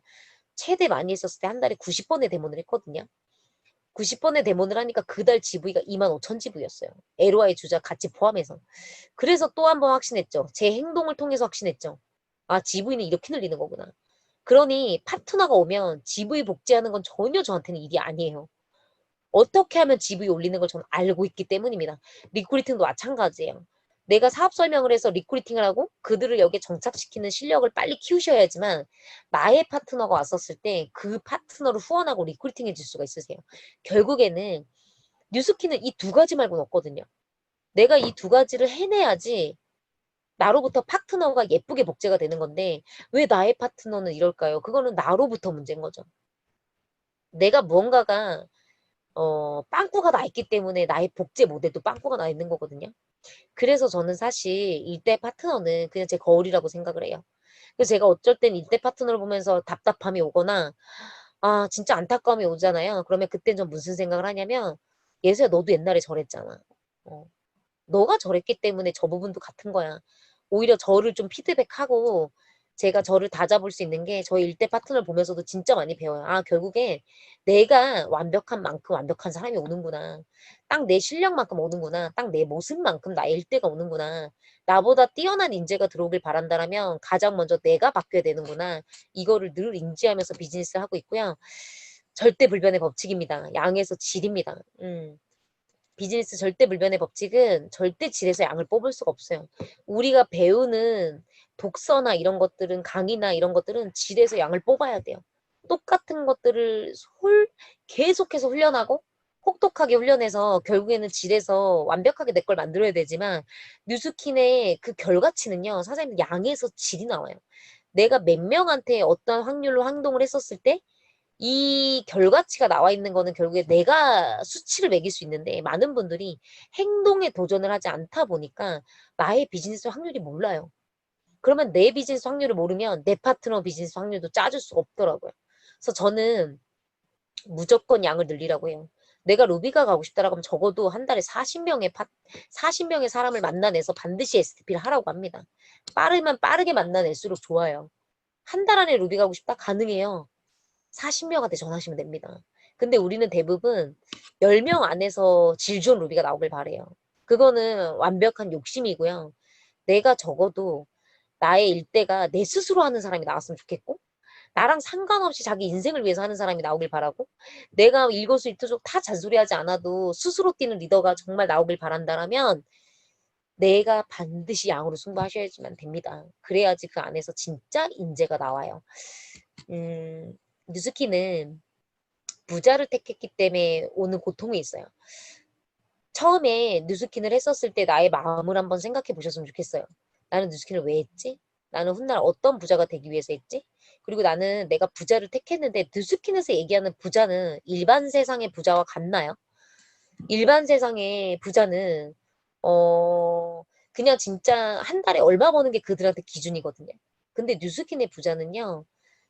최대 많이 했었을 때 한 달에 90번의 데모를 했거든요. 90번의 데모를 하니까 그달 GV가 25,000 GV였어요. LOI 주자 같이 포함해서. 그래서 또 한 번 확신했죠. 제 행동을 통해서 확신했죠. 아, GV는 이렇게 늘리는 거구나. 그러니 파트너가 오면 GV 복제하는 건 전혀 저한테는 일이 아니에요. 어떻게 하면 GV 올리는 걸 저는 알고 있기 때문입니다. 리크루팅도 마찬가지예요. 내가 사업 설명을 해서 리크루팅을 하고 그들을 여기에 정착시키는 실력을 빨리 키우셔야지만 나의 파트너가 왔었을 때 그 파트너를 후원하고 리크루팅 해줄 수가 있으세요. 결국에는 뉴스키는 이 두 가지 말고는 없거든요. 내가 이 두 가지를 해내야지 나로부터 파트너가 예쁘게 복제가 되는 건데 왜 나의 파트너는 이럴까요? 그거는 나로부터 문제인 거죠. 내가 무언가가 빵꾸가 나 있기 때문에 나의 복제 모델도 빵꾸가 나 있는 거거든요. 그래서 저는 사실 일대 파트너는 그냥 제 거울이라고 생각을 해요. 그래서 제가 어쩔 땐 일대 파트너를 보면서 답답함이 오거나 아 진짜 안타까움이 오잖아요. 그러면 그땐 전 무슨 생각을 하냐면 예수야 너도 옛날에 저랬잖아. 어, 너가 저랬기 때문에 저 부분도 같은 거야. 오히려 저를 좀 피드백하고 제가 저를 다잡을 수 있는 게 저희 일대 파트너를 보면서도 진짜 많이 배워요. 아, 결국에 내가 완벽한 만큼 완벽한 사람이 오는구나. 딱 내 실력만큼 오는구나. 딱 내 모습만큼 나의 일대가 오는구나. 나보다 뛰어난 인재가 들어오길 바란다라면 가장 먼저 내가 바뀌어야 되는구나. 이거를 늘 인지하면서 비즈니스를 하고 있고요. 절대 불변의 법칙입니다. 양에서 질입니다. 비즈니스 절대 불변의 법칙은 절대 질에서 양을 뽑을 수가 없어요. 우리가 배우는 독서나 이런 것들은 강의나 이런 것들은 질에서 양을 뽑아야 돼요. 똑같은 것들을 계속해서 훈련하고 혹독하게 훈련해서 결국에는 질에서 완벽하게 내 걸 만들어야 되지만 뉴스킨의 그 결과치는요. 사장님 양에서 질이 나와요. 내가 몇 명한테 어떤 확률로 행동을 했었을 때 이 결과치가 나와 있는 거는 결국에 내가 수치를 매길 수 있는데 많은 분들이 행동에 도전을 하지 않다 보니까 나의 비즈니스 확률이 몰라요. 그러면 내 비즈니스 확률을 모르면 내 파트너 비즈니스 확률도 짜줄 수가 없더라고요. 그래서 저는 무조건 양을 늘리라고 해요. 내가 루비가 가고 싶다라고 하면 적어도 한 달에 40명의 사람을 만나내서 반드시 STP를 하라고 합니다. 빠르면 빠르게 만나낼수록 좋아요. 한 달 안에 루비 가고 싶다? 가능해요. 40명한테 전화하시면 됩니다. 근데 우리는 대부분 10명 안에서 질 좋은 루비가 나오길 바래요. 그거는 완벽한 욕심이고요. 내가 적어도 나의 일대가 내 스스로 하는 사람이 나왔으면 좋겠고 나랑 상관없이 자기 인생을 위해서 하는 사람이 나오길 바라고 내가 일거수일투족 다 잔소리하지 않아도 스스로 뛰는 리더가 정말 나오길 바란다라면 내가 반드시 양으로 승부하셔야지만 됩니다. 그래야지 그 안에서 진짜 인재가 나와요. 뉴스키는 부자를 택했기 때문에 오는 고통이 있어요. 처음에 뉴스킨을 했었을 때 나의 마음을 한번 생각해 보셨으면 좋겠어요. 나는 뉴스킨을 왜 했지? 나는 훗날 어떤 부자가 되기 위해서 했지? 그리고 나는 내가 부자를 택했는데 뉴스킨에서 얘기하는 부자는 일반 세상의 부자와 같나요? 일반 세상의 부자는 그냥 진짜 한 달에 얼마 버는 게 그들한테 기준이거든요. 근데 뉴스킨의 부자는요.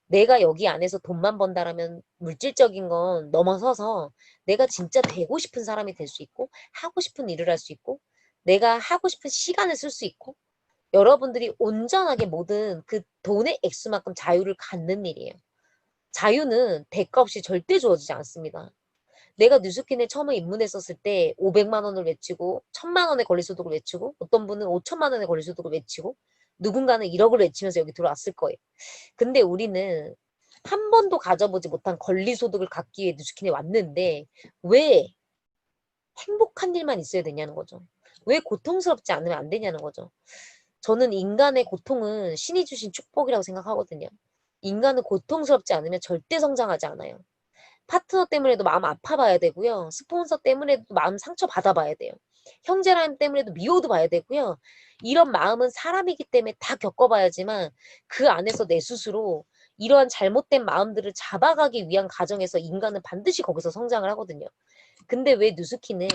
내가 여기 안에서 돈만 번다라면 물질적인 건 넘어서서 내가 진짜 되고 싶은 사람이 될 수 있고 하고 싶은 일을 할 수 있고 내가 하고 싶은 시간을 쓸 수 있고 여러분들이 온전하게 모든 그 돈의 액수만큼 자유를 갖는 일이에요. 자유는 대가 없이 절대 주어지지 않습니다. 내가 뉴스킨에 처음에 입문했었을 때 500만 원을 외치고 1000만 원의 권리소득을 외치고 어떤 분은 5천만 원의 권리소득을 외치고 누군가는 1억을 외치면서 여기 들어왔을 거예요. 근데 우리는 한 번도 가져보지 못한 권리소득을 갖기 위해 뉴스킨에 왔는데 왜 행복한 일만 있어야 되냐는 거죠. 왜 고통스럽지 않으면 안 되냐는 거죠. 저는 인간의 고통은 신이 주신 축복이라고 생각하거든요. 인간은 고통스럽지 않으면 절대 성장하지 않아요. 파트너 때문에도 마음 아파봐야 되고요. 스폰서 때문에도 마음 상처받아봐야 돼요. 형제라인 때문에도 미워도 봐야 되고요. 이런 마음은 사람이기 때문에 다 겪어봐야지만 그 안에서 내 스스로 이러한 잘못된 마음들을 잡아가기 위한 과정에서 인간은 반드시 거기서 성장을 하거든요. 근데 왜 뉴스키는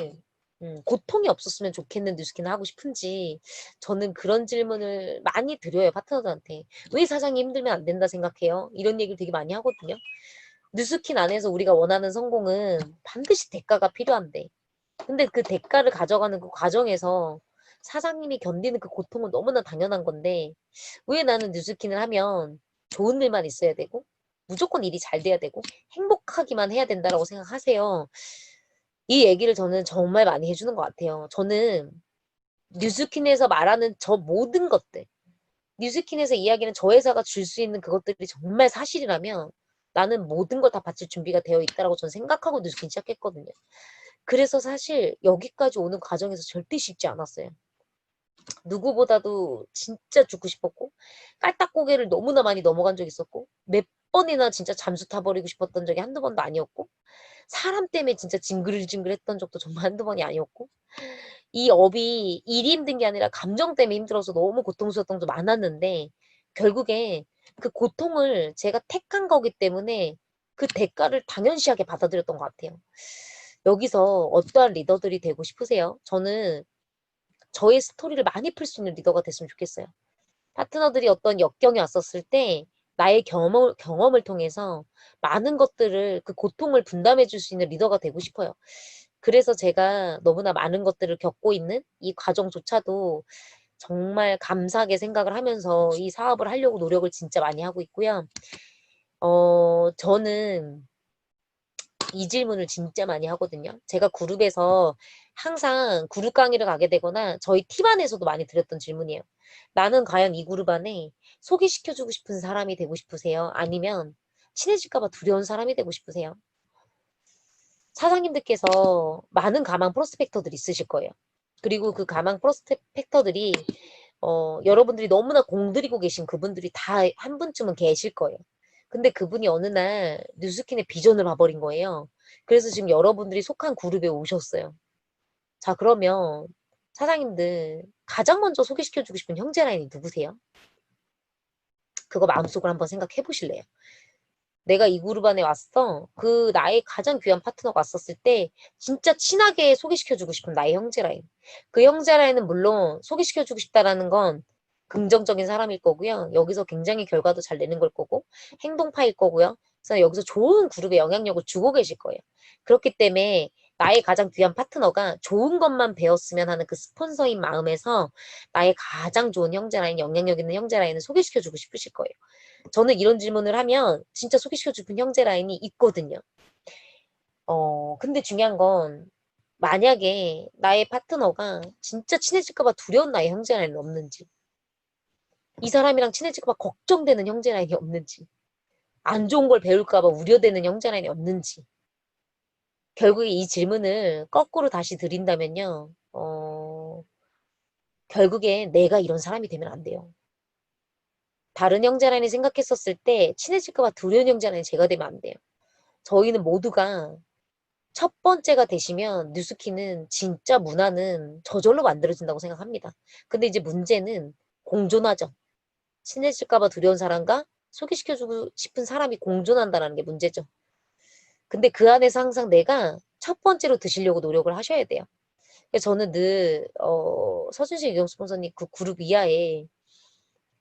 고통이 없었으면 좋겠는 뉴스키는 하고 싶은지 저는 그런 질문을 많이 드려요. 파트너들한테. 왜 사장이 힘들면 안 된다 생각해요? 이런 얘기를 되게 많이 하거든요. 뉴스킨 안에서 우리가 원하는 성공은 반드시 대가가 필요한데 근데 그 대가를 가져가는 그 과정에서 사장님이 견디는 그 고통은 너무나 당연한 건데 왜 나는 뉴스킨을 하면 좋은 일만 있어야 되고 무조건 일이 잘 돼야 되고 행복하기만 해야 된다라고 생각하세요. 이 얘기를 저는 정말 많이 해주는 것 같아요. 저는 뉴스킨에서 말하는 저 모든 것들 뉴스킨에서 이야기하는 저 회사가 줄 수 있는 그것들이 정말 사실이라면 나는 모든 걸 다 바칠 준비가 되어 있다라고 저는 생각하고 뉴스킨 시작했거든요. 그래서 사실 여기까지 오는 과정에서 절대 쉽지 않았어요. 누구보다도 진짜 죽고 싶었고 깔딱고개를 너무나 많이 넘어간 적이 있었고 몇 번이나 진짜 잠수 타버리고 싶었던 적이 한두 번도 아니었고 사람 때문에 진짜 징글징글했던 적도 정말 한두 번이 아니었고 이 업이 일이 힘든 게 아니라 감정 때문에 힘들어서 너무 고통스러웠던 것도 많았는데 결국에 그 고통을 제가 택한 거기 때문에 그 대가를 당연시하게 받아들였던 것 같아요. 여기서 어떠한 리더들이 되고 싶으세요? 저는 저의 스토리를 많이 풀 수 있는 리더가 됐으면 좋겠어요. 파트너들이 어떤 역경이 왔었을 때 나의 경험을 통해서 많은 것들을 그 고통을 분담해 줄 수 있는 리더가 되고 싶어요. 그래서 제가 너무나 많은 것들을 겪고 있는 이 과정조차도 정말 감사하게 생각을 하면서 이 사업을 하려고 노력을 진짜 많이 하고 있고요. 저는 이 질문을 진짜 많이 하거든요. 제가 그룹에서 항상 그룹 강의를 가게 되거나 저희 팀 안에서도 많이 드렸던 질문이에요. 나는 과연 이 그룹 안에 소개시켜주고 싶은 사람이 되고 싶으세요? 아니면 친해질까봐 두려운 사람이 되고 싶으세요? 사장님들께서 많은 가망 프로스펙터들이 있으실 거예요. 그리고 그 가망 프로스펙터들이 여러분들이 너무나 공들이고 계신 그분들이 다 한 분쯤은 계실 거예요. 근데 그분이 어느 날 뉴스킨의 비전을 봐버린 거예요. 그래서 지금 여러분들이 속한 그룹에 오셨어요. 자, 그러면 사장님들 가장 먼저 소개시켜주고 싶은 형제 라인이 누구세요? 그거 마음속으로 한번 생각해 보실래요? 내가 이 그룹 안에 왔어. 그 나의 가장 귀한 파트너가 왔었을 때 진짜 친하게 소개시켜주고 싶은 나의 형제 라인. 그 형제 라인은 물론 소개시켜주고 싶다라는 건 긍정적인 사람일 거고요. 여기서 굉장히 결과도 잘 내는 걸 거고 행동파일 거고요. 그래서 여기서 좋은 그룹에 영향력을 주고 계실 거예요. 그렇기 때문에 나의 가장 귀한 파트너가 좋은 것만 배웠으면 하는 그 스폰서인 마음에서 나의 가장 좋은 형제 라인, 영향력 있는 형제 라인을 소개시켜주고 싶으실 거예요. 저는 이런 질문을 하면 진짜 소개시켜주는 형제 라인이 있거든요. 근데 중요한 건 만약에 나의 파트너가 진짜 친해질까봐 두려운 나의 형제 라인이 없는지, 이 사람이랑 친해질까봐 걱정되는 형제 라인이 없는지, 안 좋은 걸 배울까봐 우려되는 형제 라인이 없는지, 결국에 이 질문을 거꾸로 다시 드린다면요, 결국에 내가 이런 사람이 되면 안 돼요. 다른 형제 라인이 생각했었을 때 친해질까봐 두려운 형제 라인이 제가 되면 안 돼요. 저희는 모두가 첫 번째가 되시면 뉴스키는 진짜 문화는 저절로 만들어진다고 생각합니다. 근데 이제 문제는 공존하죠. 친해질까 봐 두려운 사람과 소개시켜주고 싶은 사람이 공존한다는 게 문제죠. 근데 그 안에서 항상 내가 첫 번째로 드시려고 노력을 하셔야 돼요. 그래서 저는 늘 서준실 유경 스폰서님 그 그룹 이하에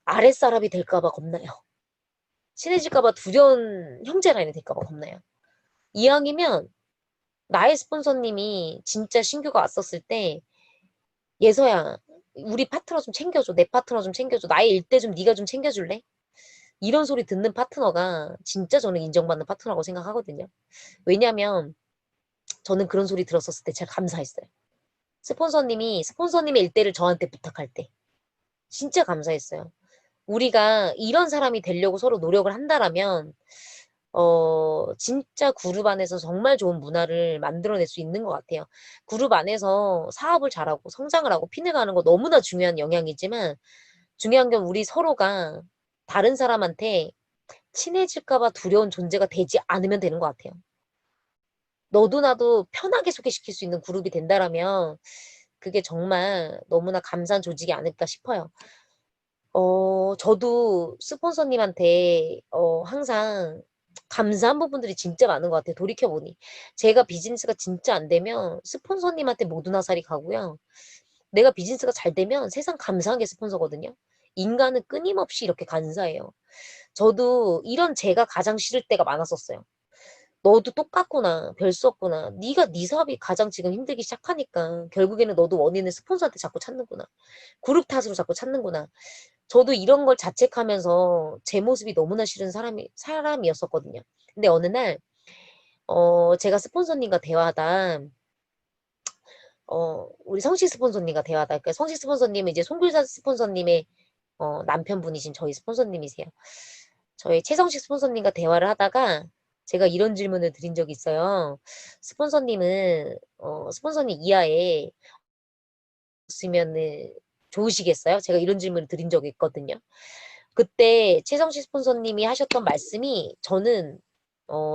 아랫사람이 될까 봐 겁나요. 친해질까 봐 두려운 형제 라인이 될까 봐 겁나요. 이왕이면 나의 스폰서님이 진짜 신규가 왔었을 때 예서야 우리 파트너 좀 챙겨줘. 내 파트너 좀 챙겨줘. 나의 일대 좀 네가 좀 챙겨줄래? 이런 소리 듣는 파트너가 진짜 저는 인정받는 파트너라고 생각하거든요. 왜냐면 저는 그런 소리 들었었을 때 제가 감사했어요. 스폰서님이 스폰서님의 일대를 저한테 부탁할 때 진짜 감사했어요. 우리가 이런 사람이 되려고 서로 노력을 한다라면 진짜 그룹 안에서 정말 좋은 문화를 만들어낼 수 있는 것 같아요. 그룹 안에서 사업을 잘하고 성장을 하고 피해가는 거 너무나 중요한 영향이지만 중요한 건 우리 서로가 다른 사람한테 친해질까 봐 두려운 존재가 되지 않으면 되는 것 같아요. 너도 나도 편하게 소개시킬 수 있는 그룹이 된다라면 그게 정말 너무나 감사한 조직이 아닐까 싶어요. 저도 스폰서님한테 항상 감사한 부분들이 진짜 많은 것 같아요. 돌이켜보니. 제가 비즈니스가 진짜 안 되면 스폰서님한테 모든 화살이 가고요. 내가 비즈니스가 잘 되면 세상 감사한 게 스폰서거든요. 인간은 끊임없이 이렇게 감사해요. 저도 이런 제가 가장 싫을 때가 많았었어요. 너도 똑같구나. 별 수 없구나. 네가 네 사업이 가장 지금 힘들기 시작하니까 결국에는 너도 원인을 스폰서한테 자꾸 찾는구나. 그룹 탓으로 자꾸 찾는구나. 저도 이런 걸 자책하면서 제 모습이 너무나 싫은 사람이었었거든요. 근데 어느 날, 제가 스폰서님과 대화하다, 우리 성식 스폰서님과 대화하다, 그러니까 성식 스폰서님은 이제 송글자 스폰서님의 남편분이신 저희 스폰서님이세요. 저희 최성식 스폰서님과 대화를 하다가 제가 이런 질문을 드린 적이 있어요. 스폰서님은, 스폰서님 이하에 있으면은 좋으시겠어요? 제가 이런 질문을 드린 적이 있거든요. 그때 최성식 스폰서님이 하셨던 말씀이 저는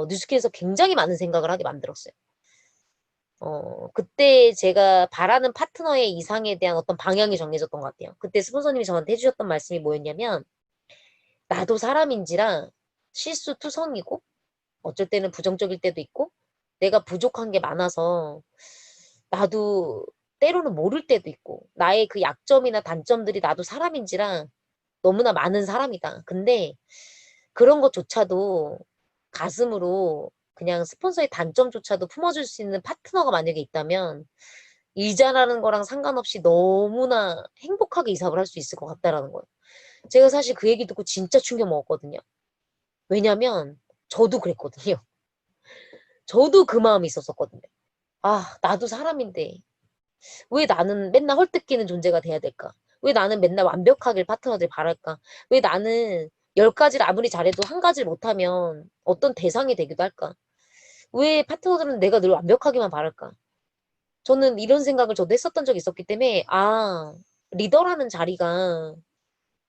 뉴스키에서 굉장히 많은 생각을 하게 만들었어요. 그때 제가 바라는 파트너의 이상에 대한 어떤 방향이 정해졌던 것 같아요. 그때 스폰서님이 저한테 해주셨던 말씀이 뭐였냐면, 나도 사람인지라 실수투성이고, 어쩔 때는 부정적일 때도 있고, 내가 부족한 게 많아서, 나도 때로는 모를 때도 있고, 나의 그 약점이나 단점들이 나도 사람인지라 너무나 많은 사람이다. 근데 그런 것조차도 가슴으로 그냥 스폰서의 단점조차도 품어줄 수 있는 파트너가 만약에 있다면 일자라는 거랑 상관없이 너무나 행복하게 이 사업을 할 수 있을 것 같다라는 거예요. 제가 사실 그 얘기 듣고 진짜 충격 먹었거든요. 왜냐면 저도 그랬거든요. 저도 그 마음이 있었었거든요. 아, 나도 사람인데 왜 나는 맨날 헐뜯기는 존재가 돼야 될까? 왜 나는 맨날 완벽하길 파트너들 바랄까? 왜 나는 10가지를 아무리 잘해도 한 가지를 못하면 어떤 대상이 되기도 할까? 왜 파트너들은 내가 늘 완벽하기만 바랄까? 저는 이런 생각을 저도 했었던 적이 있었기 때문에, 아, 리더라는 자리가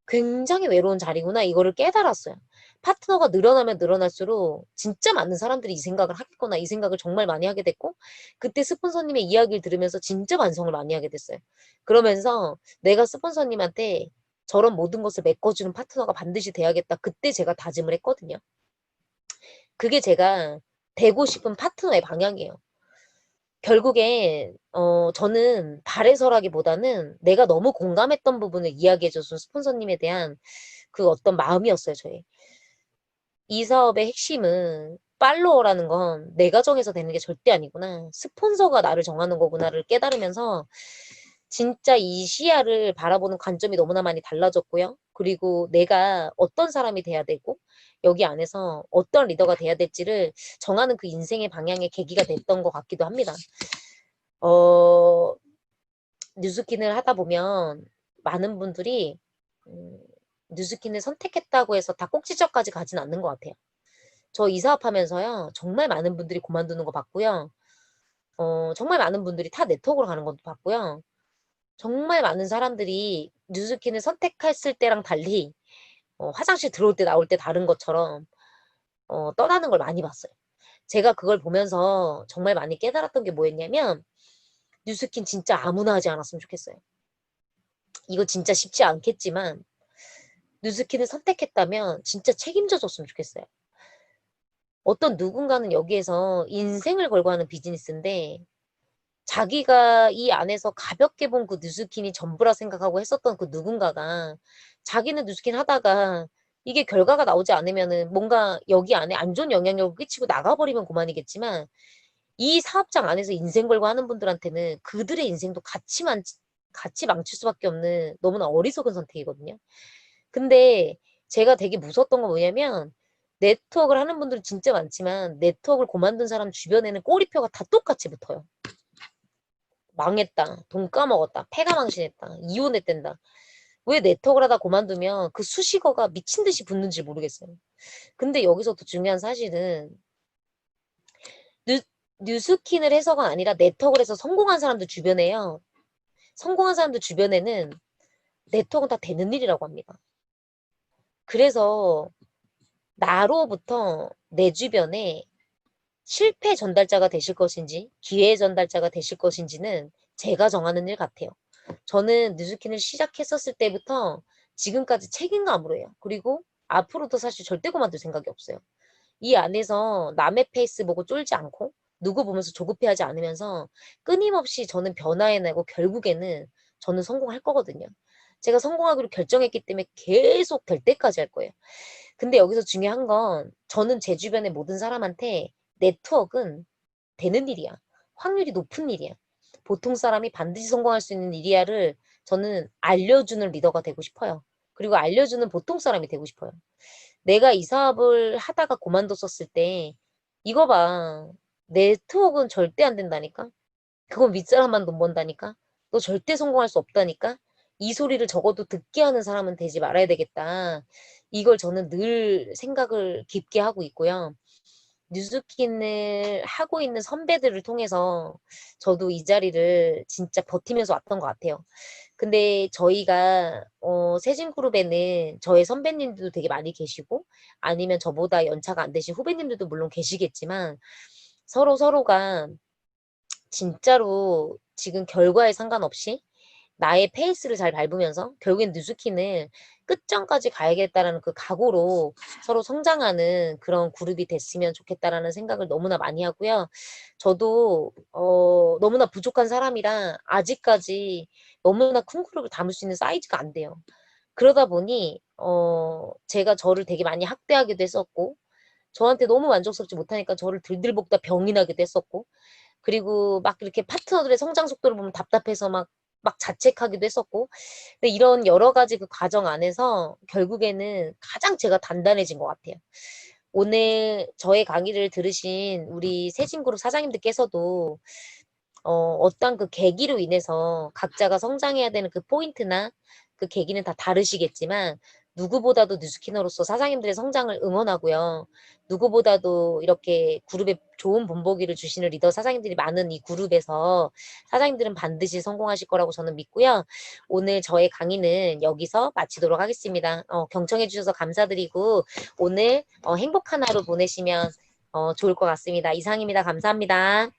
굉장히 외로운 자리구나. 이거를 깨달았어요. 파트너가 늘어나면 늘어날수록 진짜 많은 사람들이 이 생각을 하겠구나. 이 생각을 정말 많이 하게 됐고, 그때 스폰서님의 이야기를 들으면서 진짜 반성을 많이 하게 됐어요. 그러면서 내가 스폰서님한테 저런 모든 것을 메꿔주는 파트너가 반드시 돼야겠다. 그때 제가 다짐을 했거든요. 그게 제가 되고 싶은 파트너의 방향이에요. 결국에 저는 바래서라기보다는 내가 너무 공감했던 부분을 이야기해줘서 스폰서님에 대한 그 어떤 마음이었어요, 저의. 이 사업의 핵심은 팔로워라는 건 내가 정해서 되는 게 절대 아니구나. 스폰서가 나를 정하는 거구나를 깨달으면서 진짜 이 시야를 바라보는 관점이 너무나 많이 달라졌고요. 그리고 내가 어떤 사람이 돼야 되고 여기 안에서 어떤 리더가 돼야 될지를 정하는 그 인생의 방향의 계기가 됐던 것 같기도 합니다. 뉴스킨을 하다 보면 많은 분들이 뉴스킨을 선택했다고 해서 다 꼭지점까지 가진 않는 것 같아요. 저 이 사업하면서요, 정말 많은 분들이 그만두는 거 봤고요. 정말 많은 분들이 타 네트워크로 가는 것도 봤고요. 정말 많은 사람들이 뉴스킨을 선택했을 때랑 달리 화장실 들어올 때 나올 때 다른 것처럼 떠나는 걸 많이 봤어요. 제가 그걸 보면서 정말 많이 깨달았던 게 뭐였냐면 뉴스킨 진짜 아무나 하지 않았으면 좋겠어요. 이거 진짜 쉽지 않겠지만 뉴스킨을 선택했다면 진짜 책임져 줬으면 좋겠어요. 어떤 누군가는 여기에서 인생을 걸고 하는 비즈니스인데 자기가 이 안에서 가볍게 본 그 뉴스킨이 전부라 생각하고 했었던 그 누군가가 자기는 뉴스킨 하다가 이게 결과가 나오지 않으면은 뭔가 여기 안에 안 좋은 영향력을 끼치고 나가버리면 그만이겠지만 이 사업장 안에서 인생 걸고 하는 분들한테는 그들의 인생도 같이 망칠 수밖에 없는 너무나 어리석은 선택이거든요. 근데 제가 되게 무서웠던 건 뭐냐면 네트워크를 하는 분들은 진짜 많지만 네트워크를 그만둔 사람 주변에는 꼬리표가 다 똑같이 붙어요. 망했다. 돈 까먹었다. 패가 망신했다. 이혼했댄다. 왜 네트워크를 하다 그만두면 그 수식어가 미친 듯이 붙는지 모르겠어요. 근데 여기서 더 중요한 사실은 뉴, 뉴스킨을 해서가 아니라 네트워크를 해서 성공한 사람들 주변에요. 성공한 사람들 주변에는 네트워크는 다 되는 일이라고 합니다. 그래서 나로부터 내 주변에 실패 전달자가 되실 것인지 기회 전달자가 되실 것인지는 제가 정하는 일 같아요. 저는 뉴스킨을 시작했었을 때부터 지금까지 책임감으로 해요. 그리고 앞으로도 사실 절대 그만둘 생각이 없어요. 이 안에서 남의 페이스 보고 쫄지 않고 누구 보면서 조급해하지 않으면서 끊임없이 저는 변화해내고 결국에는 저는 성공할 거거든요. 제가 성공하기로 결정했기 때문에 계속 될 때까지 할 거예요. 근데 여기서 중요한 건 저는 제 주변의 모든 사람한테 네트워크는 되는 일이야. 확률이 높은 일이야. 보통 사람이 반드시 성공할 수 있는 일이야를 저는 알려주는 리더가 되고 싶어요. 그리고 알려주는 보통 사람이 되고 싶어요. 내가 이 사업을 하다가 그만뒀었을 때 이거 봐. 네트워크는 절대 안 된다니까. 그건 윗사람만 돈 번다니까. 너 절대 성공할 수 없다니까. 이 소리를 적어도 듣게 하는 사람은 되지 말아야 되겠다. 이걸 저는 늘 생각을 깊게 하고 있고요. 뉴스킨을 하고 있는 선배들을 통해서 저도 이 자리를 진짜 버티면서 왔던 것 같아요. 근데 저희가 세진그룹에는 저의 선배님들도 되게 많이 계시고 아니면 저보다 연차가 안 되신 후배님들도 물론 계시겠지만 서로가 진짜로 지금 결과에 상관없이 나의 페이스를 잘 밟으면서 결국엔 뉴스킨을 끝점까지 가야겠다라는 그 각오로 서로 성장하는 그런 그룹이 됐으면 좋겠다라는 생각을 너무나 많이 하고요. 저도 너무나 부족한 사람이라 아직까지 너무나 큰 그룹을 담을 수 있는 사이즈가 안 돼요. 그러다 보니 제가 저를 되게 많이 학대하기도 했었고 저한테 너무 만족스럽지 못하니까 저를 들들 볶다 병이 나기도 했었고 그리고 막 이렇게 파트너들의 성장 속도를 보면 답답해서 막 자책하기도 했었고 근데 이런 여러 가지 그 과정 안에서 결국에는 가장 제가 단단해진 것 같아요. 오늘 저의 강의를 들으신 우리 세진그룹 사장님들께서도 어떤 그 계기로 인해서 각자가 성장해야 되는 그 포인트나 그 계기는 다 다르시겠지만 누구보다도 뉴스키너로서 사장님들의 성장을 응원하고요. 누구보다도 이렇게 그룹에 좋은 본보기를 주시는 리더 사장님들이 많은 이 그룹에서 사장님들은 반드시 성공하실 거라고 저는 믿고요. 오늘 저의 강의는 여기서 마치도록 하겠습니다. 경청해 주셔서 감사드리고 오늘 행복한 하루 보내시면 좋을 것 같습니다. 이상입니다. 감사합니다.